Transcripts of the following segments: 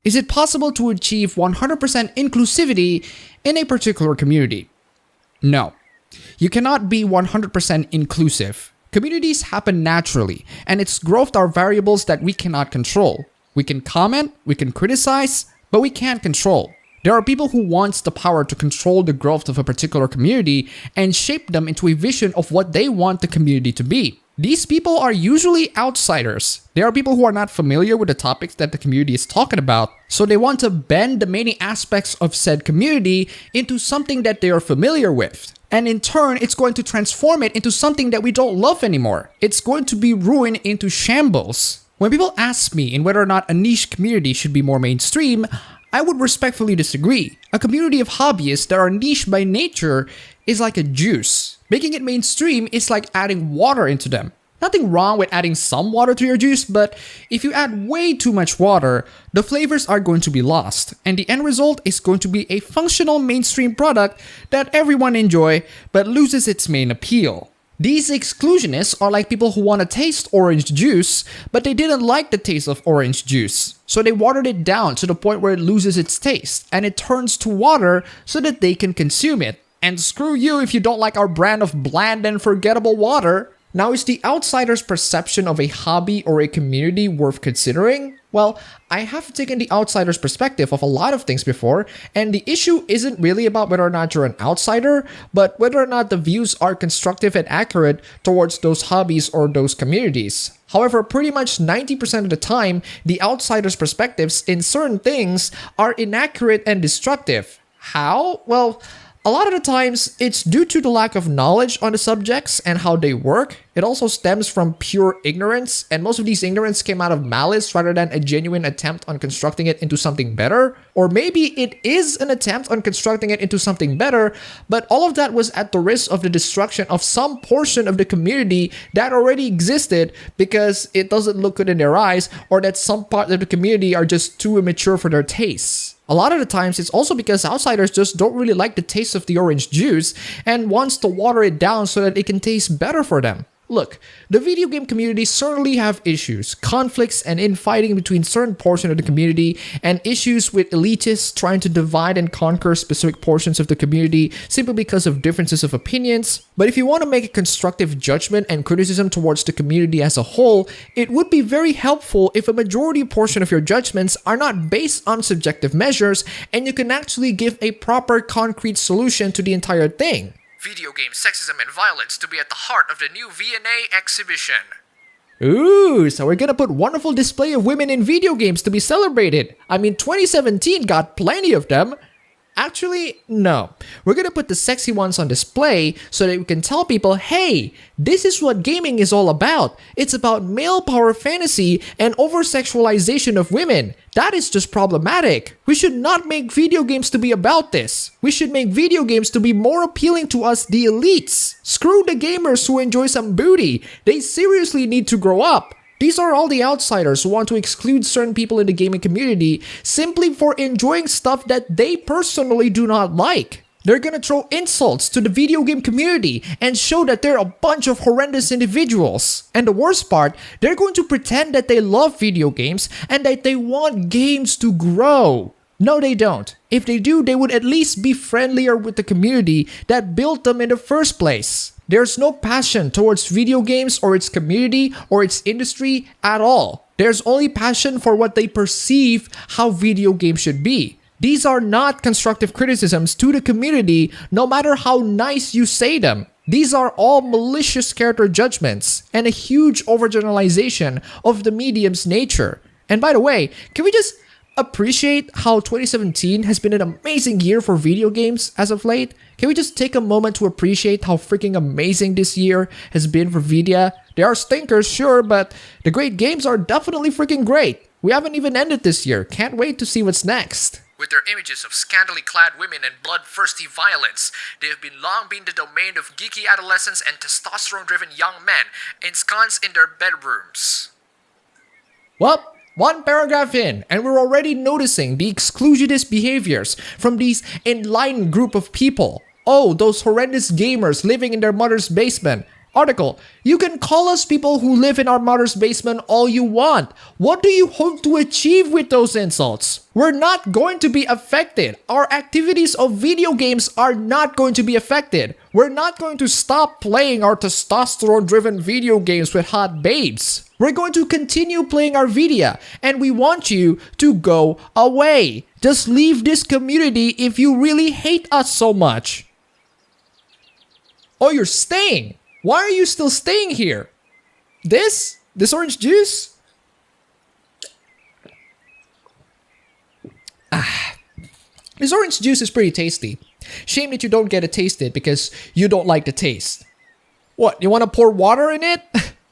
Is it possible to achieve 100% inclusivity in a particular community? No. You cannot be 100% inclusive. Communities happen naturally, and its growth are variables that we cannot control. We can comment, we can criticize, but we can't control. There are people who want the power to control the growth of a particular community and shape them into a vision of what they want the community to be. These people are usually outsiders. They are people who are not familiar with the topics that the community is talking about, so they want to bend the many aspects of said community into something that they are familiar with. And in turn, it's going to transform it into something that we don't love anymore. It's going to be ruined into shambles. When people ask me in whether or not a niche community should be more mainstream, I would respectfully disagree. A community of hobbyists that are niche by nature is like a juice. Making it mainstream is like adding water into them. Nothing wrong with adding some water to your juice, but if you add way too much water, the flavors are going to be lost, and the end result is going to be a functional mainstream product that everyone enjoys but loses its main appeal. These exclusionists are like people who want to taste orange juice, but they didn't like the taste of orange juice. So they watered it down to the point where it loses its taste, and it turns to water so that they can consume it. And screw you if you don't like our brand of bland and forgettable water. Now, is the outsider's perception of a hobby or a community worth considering? Well, I have taken the outsider's perspective of a lot of things before, and the issue isn't really about whether or not you're an outsider, but whether or not the views are constructive and accurate towards those hobbies or those communities. However, pretty much 90% of the time, the outsider's perspectives in certain things are inaccurate and destructive. How? Well, a lot of the times, it's due to the lack of knowledge on the subjects and how they work. It also stems from pure ignorance, and most of these ignorance came out of malice rather than a genuine attempt on constructing it into something better. Or maybe it is an attempt on constructing it into something better, but all of that was at the risk of the destruction of some portion of the community that already existed because it doesn't look good in their eyes, or that some part of the community are just too immature for their tastes. A lot of the times, it's also because outsiders just don't really like the taste of the orange juice and wants to water it down so that it can taste better for them. Look, the video game community certainly have issues, conflicts, and infighting between certain portions of the community, and issues with elitists trying to divide and conquer specific portions of the community simply because of differences of opinions. But if you want to make a constructive judgment and criticism towards the community as a whole, it would be very helpful if a majority portion of your judgments are not based on subjective measures, and you can actually give a proper concrete solution to the entire thing. Video game sexism and violence to be at the heart of the new V&A exhibition. Ooh, so we're gonna put wonderful display of women in video games to be celebrated. I mean, 2017 got plenty of them. Actually, no. We're gonna put the sexy ones on display so that we can tell people, hey, this is what gaming is all about. It's about male power fantasy and over-sexualization of women. That is just problematic. We should not make video games to be about this. We should make video games to be more appealing to us, the elites. Screw the gamers who enjoy some booty. They seriously need to grow up. These are all the outsiders who want to exclude certain people in the gaming community simply for enjoying stuff that they personally do not like. They're gonna throw insults to the video game community and show that they're a bunch of horrendous individuals. And the worst part, they're going to pretend that they love video games and that they want games to grow. No, they don't. If they do, they would at least be friendlier with the community that built them in the first place. There's no passion towards video games or its community or its industry at all. There's only passion for what they perceive how video games should be. These are not constructive criticisms to the community, no matter how nice you say them. These are all malicious character judgments and a huge overgeneralization of the medium's nature. And by the way, can we just appreciate how 2017 has been an amazing year for video games as of late? Can we just take a moment to appreciate how freaking amazing this year has been for Vidya? There are stinkers, sure, but the great games are definitely freaking great. We haven't even ended this year. Can't wait to see what's next. With their images of scantily clad women and bloodthirsty violence, they have long been the domain of geeky adolescents and testosterone-driven young men ensconced in their bedrooms. Well, one paragraph in, and we're already noticing the exclusionist behaviors from these enlightened group of people. Oh, those horrendous gamers living in their mother's basement. Article, you can call us people who live in our mother's basement all you want. What do you hope to achieve with those insults? We're not going to be affected. Our activities of video games are not going to be affected. We're not going to stop playing our testosterone-driven video games with hot babes. We're going to continue playing our Vidia, and we want you to go away. Just leave this community if you really hate us so much. Oh, you're staying. Why are you still staying here? This orange juice? This orange juice is pretty tasty. Shame that you don't get to taste it because you don't like the taste. What, you want to pour water in it?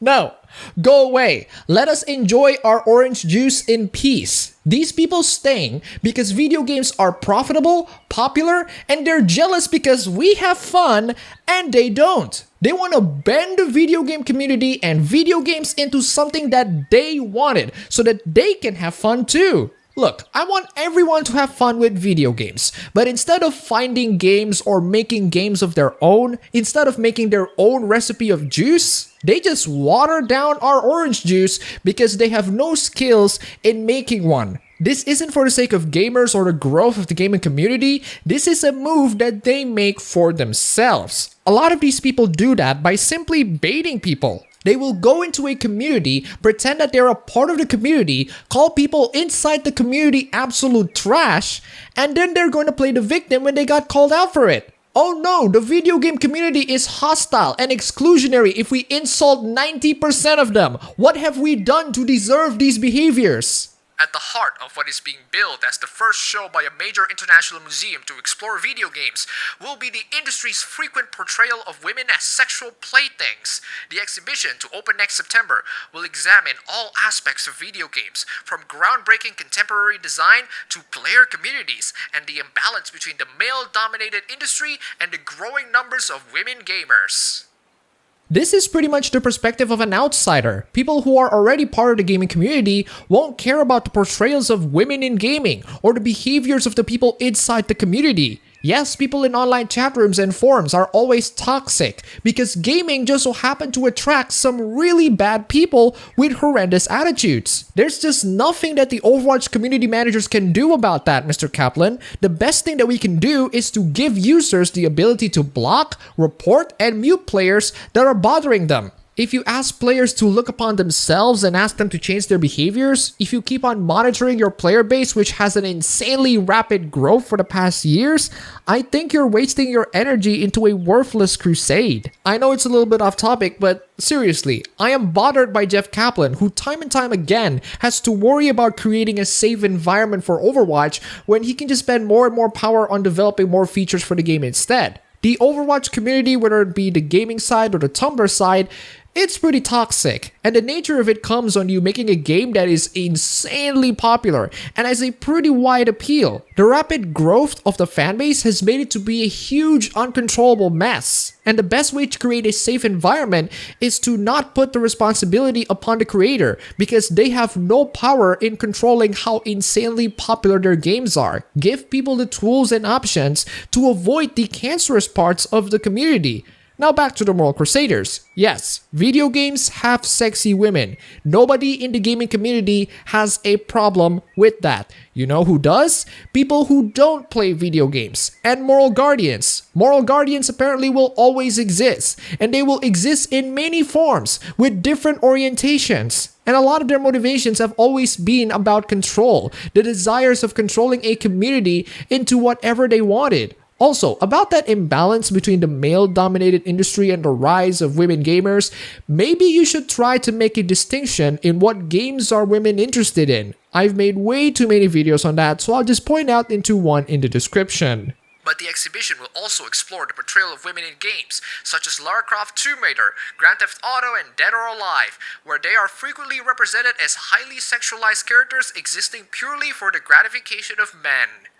No. Go away. Let us enjoy our orange juice in peace. These people staying because video games are profitable, popular, and they're jealous because we have fun and they don't. They want to bend the video game community and video games into something that they wanted so that they can have fun too. Look, I want everyone to have fun with video games, but instead of finding games or making games of their own, instead of making their own recipe of juice, they just water down our orange juice because they have no skills in making one. This isn't for the sake of gamers or the growth of the gaming community. This is a move that they make for themselves. A lot of these people do that by simply baiting people. They will go into a community, pretend that they're a part of the community, call people inside the community absolute trash, and then they're going to play the victim when they got called out for it. Oh no, the video game community is hostile and exclusionary if we insult 90% of them. What have we done to deserve these behaviors? At the heart of what is being billed as the first show by a major international museum to explore video games will be the industry's frequent portrayal of women as sexual playthings. The exhibition, to open next September, will examine all aspects of video games, from groundbreaking contemporary design to player communities, and the imbalance between the male-dominated industry and the growing numbers of women gamers. This is pretty much the perspective of an outsider. People who are already part of the gaming community won't care about the portrayals of women in gaming or the behaviors of the people inside the community. Yes, people in online chat rooms and forums are always toxic because gaming just so happened to attract some really bad people with horrendous attitudes. There's just nothing that the Overwatch community managers can do about that, Mr. Kaplan. The best thing that we can do is to give users the ability to block, report, and mute players that are bothering them. If you ask players to look upon themselves and ask them to change their behaviors, if you keep on monitoring your player base, which has an insanely rapid growth for the past years, I think you're wasting your energy into a worthless crusade. I know it's a little bit off topic, but seriously, I am bothered by Jeff Kaplan, who time and time again has to worry about creating a safe environment for Overwatch when he can just spend more and more power on developing more features for the game instead. The Overwatch community, whether it be the gaming side or the Tumblr side, it's pretty toxic, and the nature of it comes on you making a game that is insanely popular and has a pretty wide appeal. The rapid growth of the fanbase has made it to be a huge uncontrollable mess, and the best way to create a safe environment is to not put the responsibility upon the creator because they have no power in controlling how insanely popular their games are. Give people the tools and options to avoid the cancerous parts of the community. Now back to the Moral Crusaders. Yes, video games have sexy women. Nobody in the gaming community has a problem with that. You know who does? People who don't play video games. And moral guardians. Moral guardians apparently will always exist. And they will exist in many forms with different orientations. And a lot of their motivations have always been about control. The desires of controlling a community into whatever they wanted. Also, about that imbalance between the male-dominated industry and the rise of women gamers, maybe you should try to make a distinction in what games are women interested in. I've made way too many videos on that, so I'll just point out into one in the description. But the exhibition will also explore the portrayal of women in games, such as Lara Croft Tomb Raider, Grand Theft Auto, and Dead or Alive, where they are frequently represented as highly sexualized characters existing purely for the gratification of men.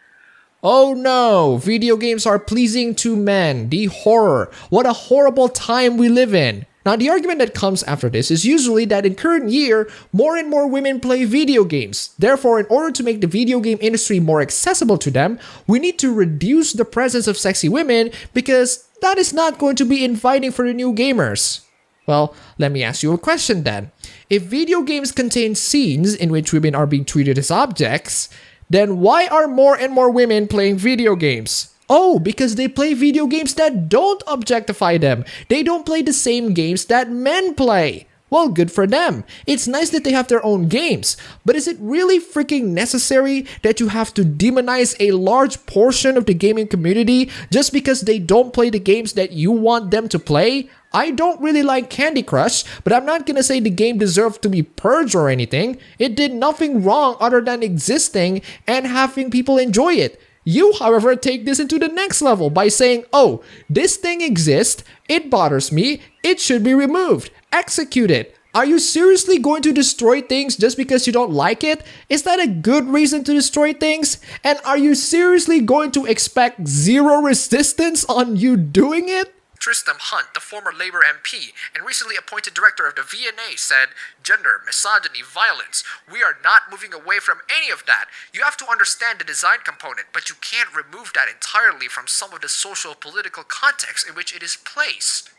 Oh no, video games are pleasing to men. The horror. What a horrible time we live in. Now, the argument that comes after this is usually that in current year, more and more women play video games. Therefore, in order to make the video game industry more accessible to them, we need to reduce the presence of sexy women because that is not going to be inviting for the new gamers. Well, let me ask you a question then. If video games contain scenes in which women are being treated as objects, then why are more and more women playing video games? Oh, because they play video games that don't objectify them. They don't play the same games that men play. Well, good for them. It's nice that they have their own games, but is it really freaking necessary that you have to demonize a large portion of the gaming community just because they don't play the games that you want them to play? I don't really like Candy Crush, but I'm not gonna say the game deserved to be purged or anything. It did nothing wrong other than existing and having people enjoy it. You, however, take this into the next level by saying, oh, this thing exists, it bothers me, it should be removed. Execute it. Are you seriously going to destroy things just because you don't like it? Is that a good reason to destroy things? And are you seriously going to expect zero resistance on you doing it? Tristram Hunt, the former Labour MP and recently appointed director of the VNA, said, "Gender, misogyny, violence. We are not moving away from any of that. You have to understand the design component, but you can't remove that entirely from some of the social political context in which it is placed."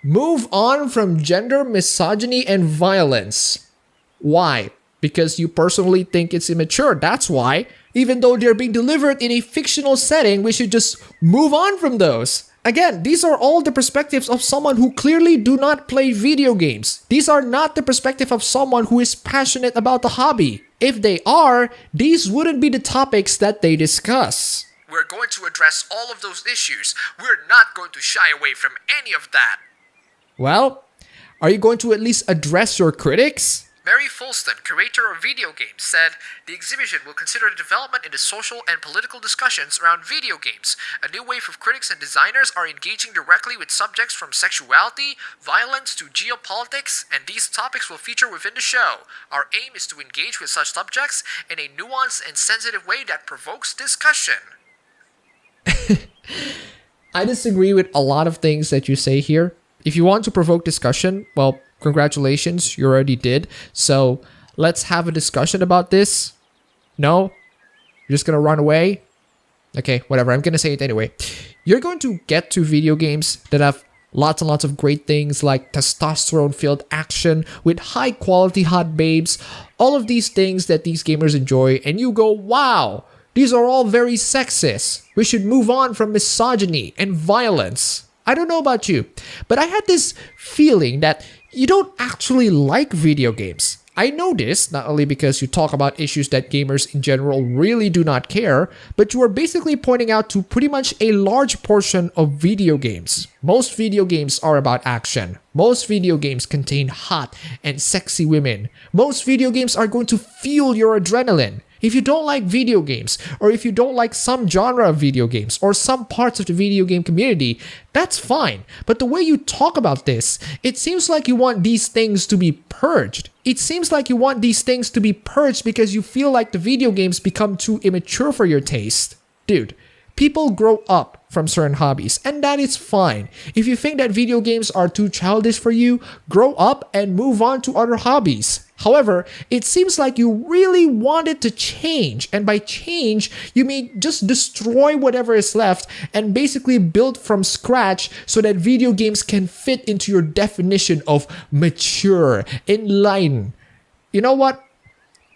Move on from gender, misogyny, and violence. Why? Because you personally think it's immature, that's why. Even though they're being delivered in a fictional setting, we should just move on from those. Again, these are all the perspectives of someone who clearly do not play video games. These are not the perspective of someone who is passionate about the hobby. If they are, these wouldn't be the topics that they discuss. We're going to address all of those issues. We're not going to shy away from any of that. Well, are you going to at least address your critics? Mary Fulston, curator of video games, said, "The exhibition will consider the development in the social and political discussions around video games. A new wave of critics and designers are engaging directly with subjects from sexuality, violence to geopolitics, and these topics will feature within the show. Our aim is to engage with such subjects in a nuanced and sensitive way that provokes discussion." I disagree with a lot of things that you say here. If you want to provoke discussion, well, congratulations, you already did. So let's have a discussion about this. No? You're just gonna run away? Okay, whatever, I'm gonna say it anyway. You're going to get to video games that have lots and lots of great things like testosterone-filled action with high-quality hot babes, all of these things that these gamers enjoy, and you go, wow, these are all very sexist. We should move on from misogyny and violence. I don't know about you, but I had this feeling that you don't actually like video games. I know this not only because you talk about issues that gamers in general really do not care, but you are basically pointing out to pretty much a large portion of video games. Most video games are about action. Most video games contain hot and sexy women. Most video games are going to fuel your adrenaline. If you don't like video games, or if you don't like some genre of video games, or some parts of the video game community, that's fine. But the way you talk about this, it seems like you want these things to be purged. It seems like you want these things to be purged because you feel like the video games become too immature for your taste. Dude, people grow up from certain hobbies, and that is fine. If you think that video games are too childish for you, grow up and move on to other hobbies. However, it seems like you really want it to change, and by change, you mean just destroy whatever is left and basically build from scratch so that video games can fit into your definition of mature, enlightened. You know what?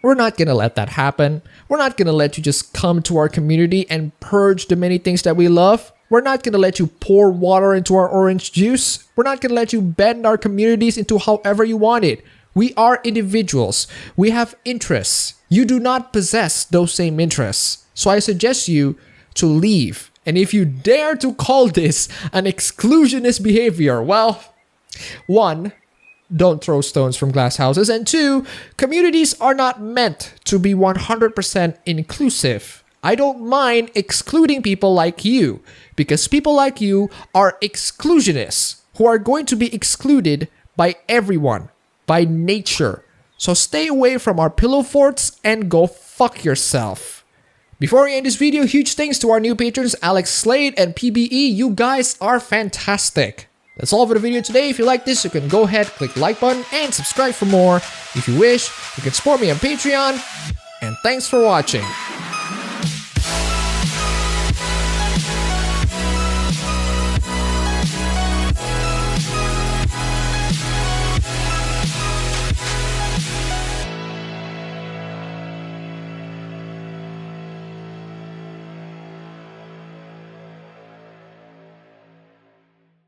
We're not gonna let that happen. We're not gonna let you just come to our community and purge the many things that we love. We're not gonna let you pour water into our orange juice. We're not gonna let you bend our communities into however you want it. We are individuals. We have interests. You do not possess those same interests. So I suggest you to leave. And if you dare to call this an exclusionist behavior, well, 1, don't throw stones from glass houses, and 2, communities are not meant to be 100% inclusive. I don't mind excluding people like you, because people like you are exclusionists who are going to be excluded by everyone, by nature. So stay away from our pillow forts and go fuck yourself. Before we end this video, huge thanks to our new patrons Alex Slade and PBE. You guys are fantastic. That's all for the video today. If you like this, you can go ahead, click the like button, and subscribe for more. If you wish, you can support me on Patreon. And thanks for watching.